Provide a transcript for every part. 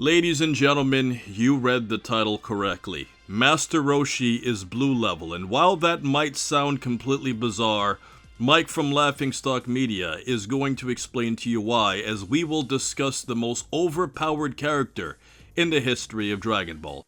Ladies and gentlemen, you read the title correctly. Master Roshi is blue level, and while that might sound completely bizarre, Mike from Laughingstock Media is going to explain to you why, as we will discuss the most overpowered character in the history of Dragon Ball.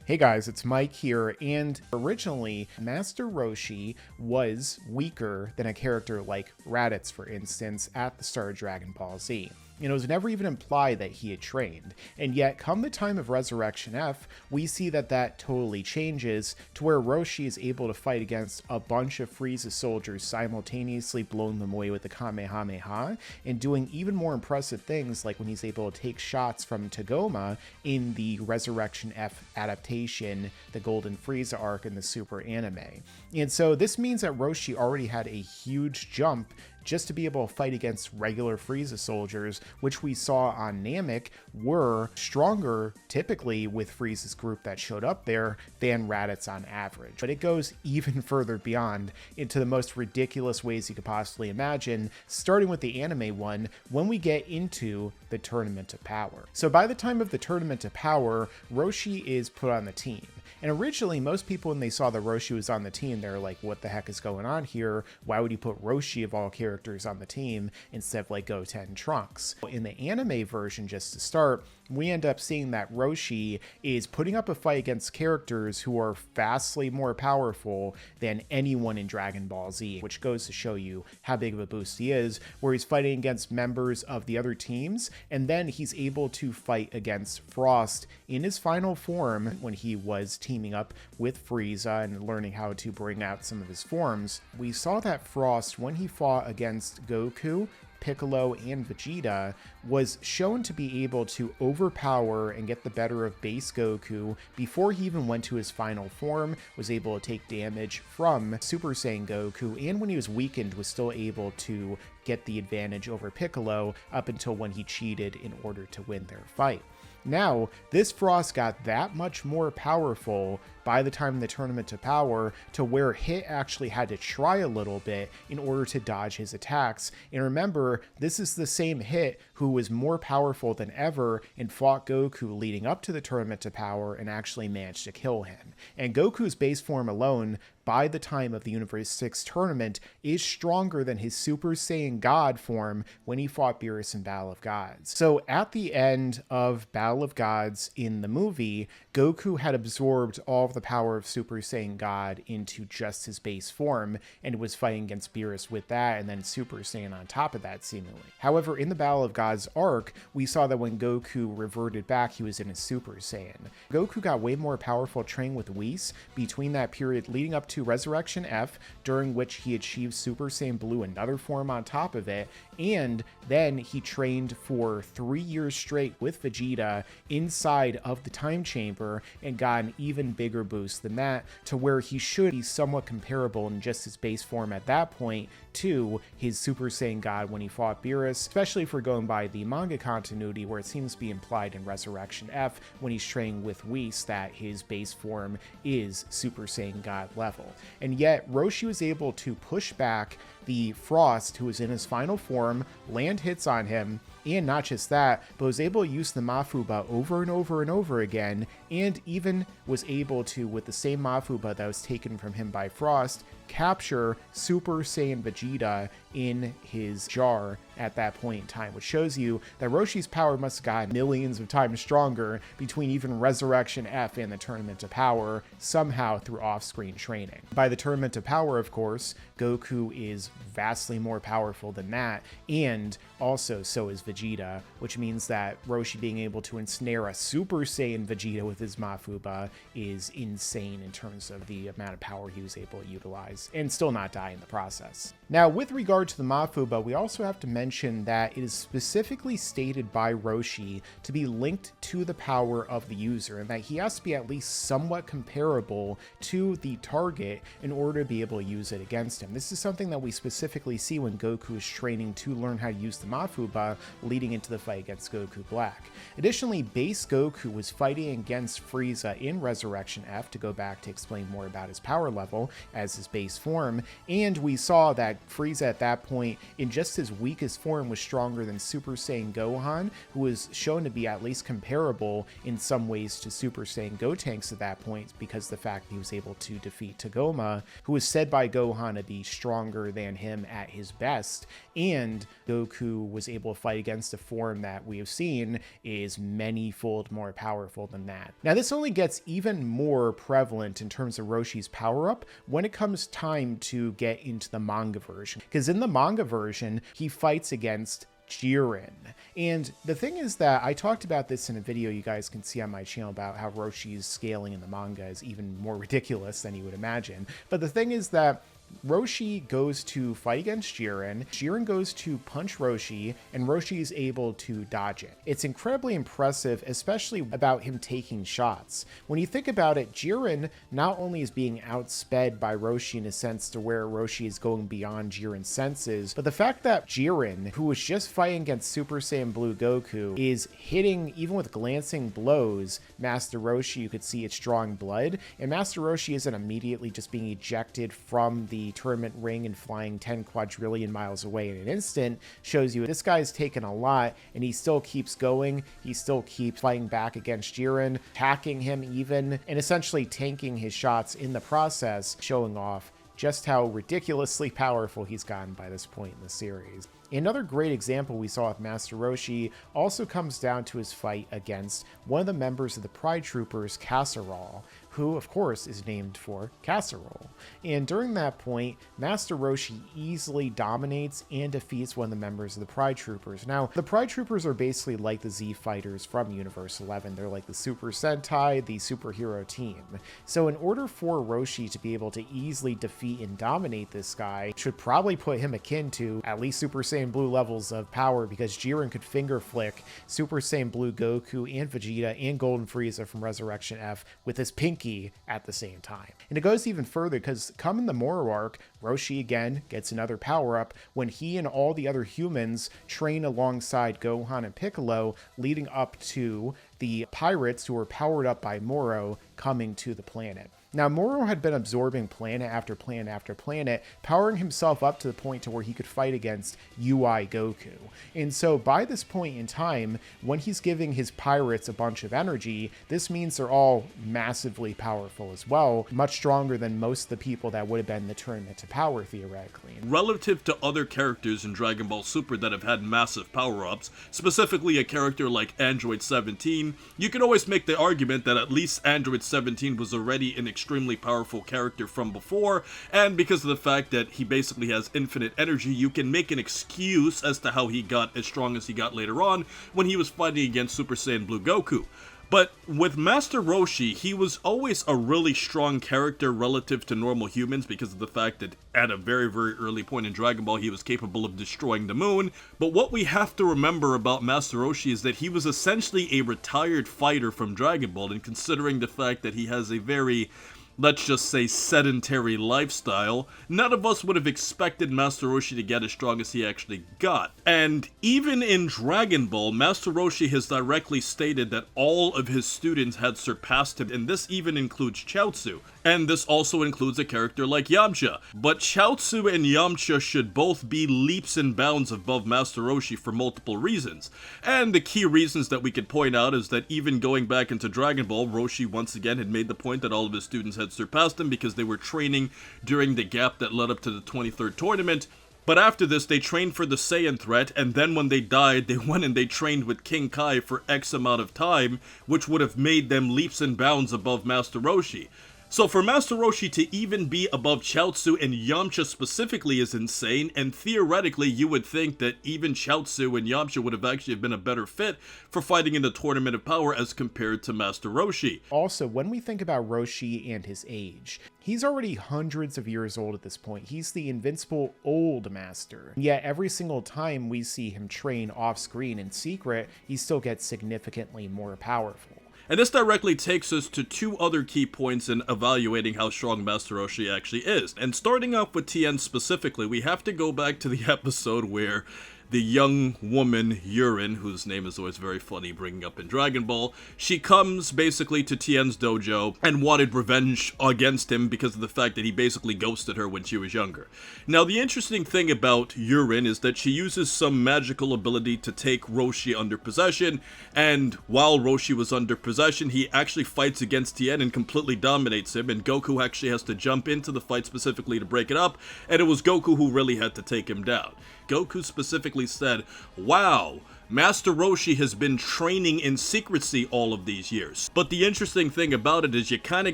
Hey guys, it's Mike here, and originally, Master Roshi was weaker than a character like Raditz, for instance, at the start of Dragon Ball Z. And it was never even implied that he had trained. And yet, come the time of Resurection F, we see that that totally changes to where Roshi is able to fight against a bunch of Frieza's soldiers, simultaneously blowing them away with the Kamehameha, and doing even more impressive things like when he's able to take shots from Tagoma in the Resurection F adaptation, the Golden Frieza arc in the Super anime. And so this means that Roshi already had a huge jump just to be able to fight against regular Frieza soldiers, which we saw on Namek were stronger typically with Frieza's group that showed up there than Raditz on average. But it goes even further beyond into the most ridiculous ways you could possibly imagine, starting with the anime one when we get into the Tournament of Power. So by the time of the Tournament of Power, Roshi is put on the team. And originally, most people, when they saw that Roshi was on the team, they're like, what the heck is going on here? Why would you put Roshi of all characters on the team instead of like Goten and Trunks? In the anime version, just to start, we end up seeing that Roshi is putting up a fight against characters who are vastly more powerful than anyone in Dragon Ball Z, which goes to show you how big of a boost he is, where he's fighting against members of the other teams, and then he's able to fight against Frost in his final form when he was teaming up with Frieza and learning how to bring out some of his forms. We saw that Frost, when he fought against Goku, Piccolo, and Vegeta, was shown to be able to overpower and get the better of base Goku before he even went to his final form, was able to take damage from Super Saiyan Goku, and when he was weakened was still able to get the advantage over Piccolo up until when he cheated in order to win their fight. Now, this Frost got that much more powerful by the time of the Tournament of Power to where Hit actually had to try a little bit in order to dodge his attacks. And remember, this is the same Hit who was more powerful than ever and fought Goku leading up to the Tournament of Power and actually managed to kill him. And Goku's base form alone, by the time of the Universe 6 tournament, is stronger than his Super Saiyan God form when he fought Beerus in Battle of Gods. So at the end of Battle of Gods in the movie, Goku had absorbed all of the power of Super Saiyan God into just his base form and was fighting against Beerus with that, and then Super Saiyan on top of that seemingly. However, in the Battle of Gods arc, we saw that when Goku reverted back, he was in a Super Saiyan. Goku got way more powerful training with Whis between that period leading up to Resurection F, during which he achieved Super Saiyan Blue, another form on top of it, and then he trained for 3 years straight with Vegeta inside of the time chamber and got an even bigger boost than that, to where he should be somewhat comparable in just his base form at that point to his Super Saiyan God when he fought Beerus, especially if we're going by the manga continuity, where it seems to be implied in Resurection F when he's training with Whis that his base form is Super Saiyan God level. And yet Roshi was able to push back the Frost, who was in his final form, land hits on him, and not just that, but was able to use the Mafuba over and over and over again, and even was able to, with the same Mafuba that was taken from him by Frost, capture Super Saiyan Vegeta in his jar at that point in time, which shows you that Roshi's power must have gotten millions of times stronger between even Resurection F and the Tournament of Power, somehow through off-screen training. By the Tournament of Power, of course, Goku is vastly more powerful than that, and also so is Vegeta, which means that Roshi being able to ensnare a Super Saiyan Vegeta with his Mafuba is insane in terms of the amount of power he was able to utilize, and still not die in the process. Now, with regard to the Mafuba, we also have to mention that it is specifically stated by Roshi to be linked to the power of the user, and that he has to be at least somewhat comparable to the target in order to be able to use it against him. This is something that we specifically see when Goku is training to learn how to use the Mafuba leading into the fight against Goku Black. Additionally, base Goku was fighting against Frieza in Resurrection F, to go back to explain more about his power level as his base form, and we saw that Frieza at that point, in just his weakest form, was stronger than Super Saiyan Gohan, who was shown to be at least comparable in some ways to Super Saiyan Gotenks at that point, because the fact he was able to defeat Tagoma, who was said by Gohan to be stronger than him at his best, and Goku was able to fight against a form that we have seen is many-fold more powerful than that. Now, this only gets even more prevalent in terms of Roshi's power-up when it comes time to get into the manga version, because in the manga version, he fights against Jiren. And the thing is that I talked about this in a video you guys can see on my channel about how Roshi's scaling in the manga is even more ridiculous than you would imagine. But the thing is that Roshi goes to fight against Jiren, Jiren goes to punch Roshi, and Roshi is able to dodge it. It's incredibly impressive, especially about him taking shots. When you think about it, Jiren not only is being outsped by Roshi in a sense to where Roshi is going beyond Jiren's senses, but the fact that Jiren, who was just fighting against Super Saiyan Blue Goku, is hitting, even with glancing blows, Master Roshi. You could see it's drawing blood, and Master Roshi isn't immediately just being ejected from the tournament ring and flying 10 quadrillion miles away in an instant. Shows you this guy's taken a lot, and he still keeps going. He still keeps fighting back against Jiren, attacking him even, and essentially tanking his shots in the process, showing off just how ridiculously powerful he's gotten by this point in the series. Another great example we saw with Master Roshi also comes down to his fight against one of the members of the Pride Troopers, Casserole, who of course is named for casserole. And during that point, Master Roshi easily dominates and defeats one of the members of the Pride Troopers. Now, the Pride Troopers are basically like the Z Fighters from Universe 11. They're like the Super Sentai, the superhero team. So in order for Roshi to be able to easily defeat and dominate this guy, should probably put him akin to at least Super Saiyan Blue levels of power, because Jiren could finger flick Super Saiyan Blue Goku and Vegeta and Golden Frieza from Resurrection F with his pinky at the same time. And it goes even further, because come in the Moro arc, Roshi again gets another power-up when he and all the other humans train alongside Gohan and Piccolo, leading up to the pirates who were powered up by Moro coming to the planet. Now, Moro had been absorbing planet after planet after planet, powering himself up to the point to where he could fight against UI Goku. And so by this point in time, when he's giving his pirates a bunch of energy, this means they're all massively powerful as well, much stronger than most of the people that would have been in the tournament to power, theoretically. Relative to other characters in Dragon Ball Super that have had massive power-ups, specifically a character like Android 17, you can always make the argument that at least Android 17 was already an extremely powerful character from before, and because of the fact that he basically has infinite energy, you can make an excuse as to how he got as strong as he got later on when he was fighting against Super Saiyan Blue Goku. But with Master Roshi, he was always a really strong character relative to normal humans because of the fact that at a very, very early point in Dragon Ball, he was capable of destroying the moon. But what we have to remember about Master Roshi is that he was essentially a retired fighter from Dragon Ball, and considering the fact that he has a very, let's just say, sedentary lifestyle, none of us would have expected Master Roshi to get as strong as he actually got. And even in Dragon Ball, Master Roshi has directly stated that all of his students had surpassed him, and this even includes Chaozu. And this also includes a character like Yamcha. But Chaozu and Yamcha should both be leaps and bounds above Master Roshi for multiple reasons. And the key reasons that we could point out is that even going back into Dragon Ball, Roshi once again had made the point that all of his students had surpassed him because they were training during the gap that led up to the 23rd tournament. But after this, they trained for the Saiyan threat, and then when they died, they went and they trained with King Kai for X amount of time, which would have made them leaps and bounds above Master Roshi. So for Master Roshi to even be above Chaozu and Yamcha specifically is insane, and theoretically you would think that even Chaozu and Yamcha would have actually been a better fit for fighting in the Tournament of Power as compared to Master Roshi. Also, when we think about Roshi and his age, he's already hundreds of years old at this point. He's the invincible old master. Yet every single time we see him train off screen in secret, he still gets significantly more powerful. And this directly takes us to two other key points in evaluating how strong Master Roshi actually is. And starting off with Tien specifically, we have to go back to the episode where the young woman, Jiren, whose name is always very funny bringing up in Dragon Ball, she comes basically to Tien's dojo and wanted revenge against him because of the fact that he basically ghosted her when she was younger. Now, the interesting thing about Jiren is that she uses some magical ability to take Roshi under possession, and while Roshi was under possession, he actually fights against Tien and completely dominates him, and Goku actually has to jump into the fight specifically to break it up, and it was Goku who really had to take him down. Goku specifically said, "Wow, Master Roshi has been training in secrecy all of these years." But the interesting thing about it is you kind of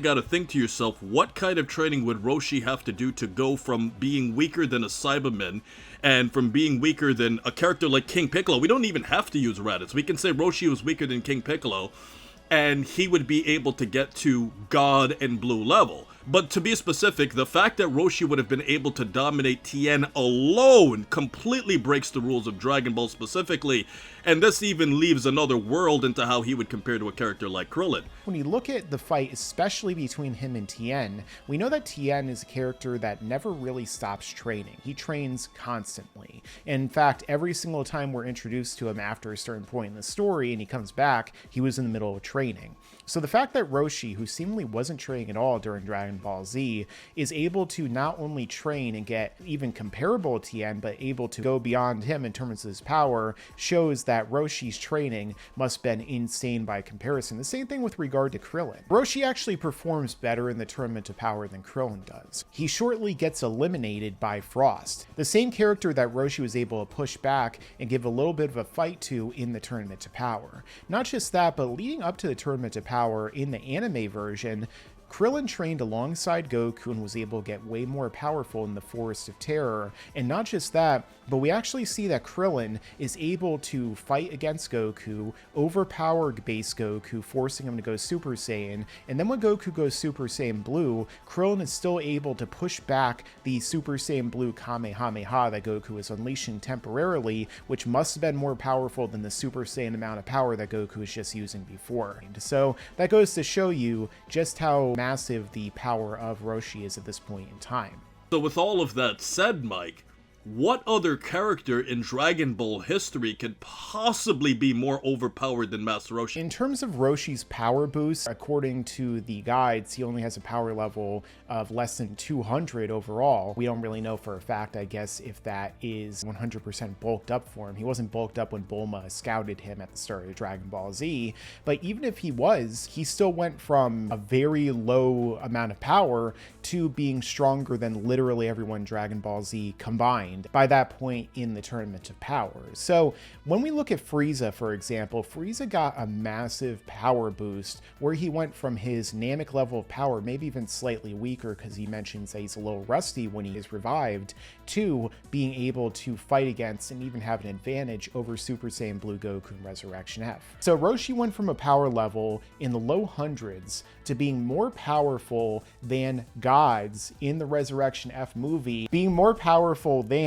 got to think to yourself, what kind of training would Roshi have to do to go from being weaker than a Cyberman and from being weaker than a character like King Piccolo? We don't even have to use Raditz. We can say Roshi was weaker than King Piccolo, and he would be able to get to God and Blue level. But to be specific, the fact that Roshi would have been able to dominate Tien alone completely breaks the rules of Dragon Ball specifically, and this even leaves another world into how he would compare to a character like Krillin. When you look at the fight, especially between him and Tien, we know that Tien is a character that never really stops training. He trains constantly. In fact, every single time we're introduced to him after a certain point in the story and he comes back, he was in the middle of training. So the fact that Roshi, who seemingly wasn't training at all during Dragon Ball Z, is able to not only train and get even comparable to Tien, but able to go beyond him in terms of his power, shows that Roshi's training must have been insane by comparison. The same thing with regard to Krillin. Roshi actually performs better in the Tournament of Power than Krillin does. He shortly gets eliminated by Frost, the same character that Roshi was able to push back and give a little bit of a fight to in the Tournament of Power. Not just that, but leading up to the Tournament of Power in the anime version, Krillin trained alongside Goku and was able to get way more powerful in the Forest of Terror. And not just that, but we actually see that Krillin is able to fight against Goku, overpower base Goku, forcing him to go Super Saiyan. And then when Goku goes Super Saiyan Blue, Krillin is still able to push back the Super Saiyan Blue Kamehameha that Goku is unleashing temporarily, which must have been more powerful than the Super Saiyan amount of power that Goku was just using before. So that goes to show you just how massive the power of Roshi is at this point in time. So with all of that said, Mike, what other character in Dragon Ball history could possibly be more overpowered than Master Roshi? In terms of Roshi's power boost, according to the guides, he only has a power level of less than 200 overall. We don't really know for a fact, I guess, if that is 100% bulked up for him. He wasn't bulked up when Bulma scouted him at the start of Dragon Ball Z, but even if he was, he still went from a very low amount of power to being stronger than literally everyone in Dragon Ball Z combined by that point in the Tournament of Power. So when we look at Frieza, for example, Frieza got a massive power boost where he went from his Namek level of power, maybe even slightly weaker because he mentions that he's a little rusty when he is revived, to being able to fight against and even have an advantage over Super Saiyan Blue Goku and Resurrection F. So Roshi went from a power level in the low hundreds to being more powerful than gods in the Resurrection F movie, being more powerful than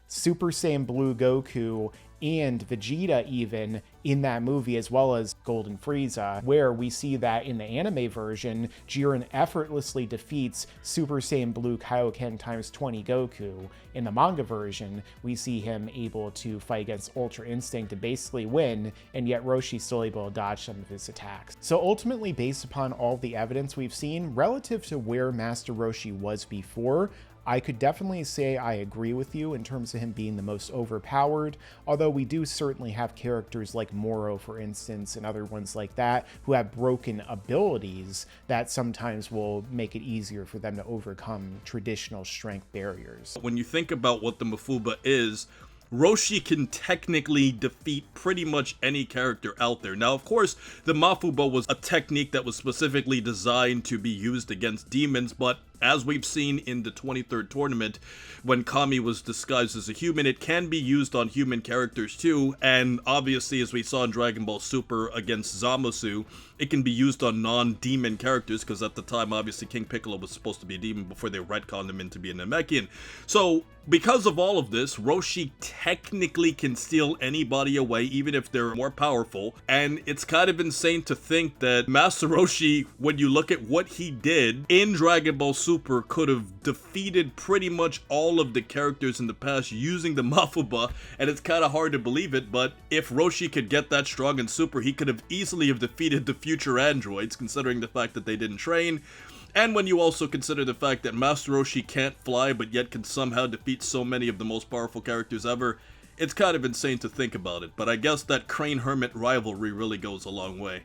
Super Saiyan Blue Goku and Vegeta even in that movie, as well as Golden Frieza, where we see that in the anime version, Jiren effortlessly defeats Super Saiyan Blue Kaioken times 20 Goku. In the manga version, we see him able to fight against Ultra Instinct to basically win, and yet Roshi's still able to dodge some of his attacks. So ultimately, based upon all the evidence we've seen, relative to where Master Roshi was before, I could definitely say I agree with you in terms of him being the most overpowered, although we do certainly have characters like Moro, for instance, and other ones like that who have broken abilities that sometimes will make it easier for them to overcome traditional strength barriers. When you think about what the Mafuba is, Roshi can technically defeat pretty much any character out there. Now, of course, the Mafuba was a technique that was specifically designed to be used against demons, but As we've seen in the 23rd tournament, when Kami was disguised as a human, it can be used on human characters too, and obviously as we saw in Dragon Ball Super against Zamasu, it can be used on non-demon characters, because at the time, obviously, King Piccolo was supposed to be a demon before they retconned him into being a Namekian. So, because of all of this, Roshi technically can steal anybody away, even if they're more powerful, and it's kind of insane to think that Master Roshi, when you look at what he did in Dragon Ball Super, could have defeated pretty much all of the characters in the past using the Mafuba, and it's kind of hard to believe it, but if Roshi could get that strong in Super, he could have easily have defeated the future androids, considering the fact that they didn't train. And when you also consider the fact that Master Roshi can't fly but yet can somehow defeat so many of the most powerful characters ever, it's kind of insane to think about it, but I guess that Crane Hermit rivalry really goes a long way.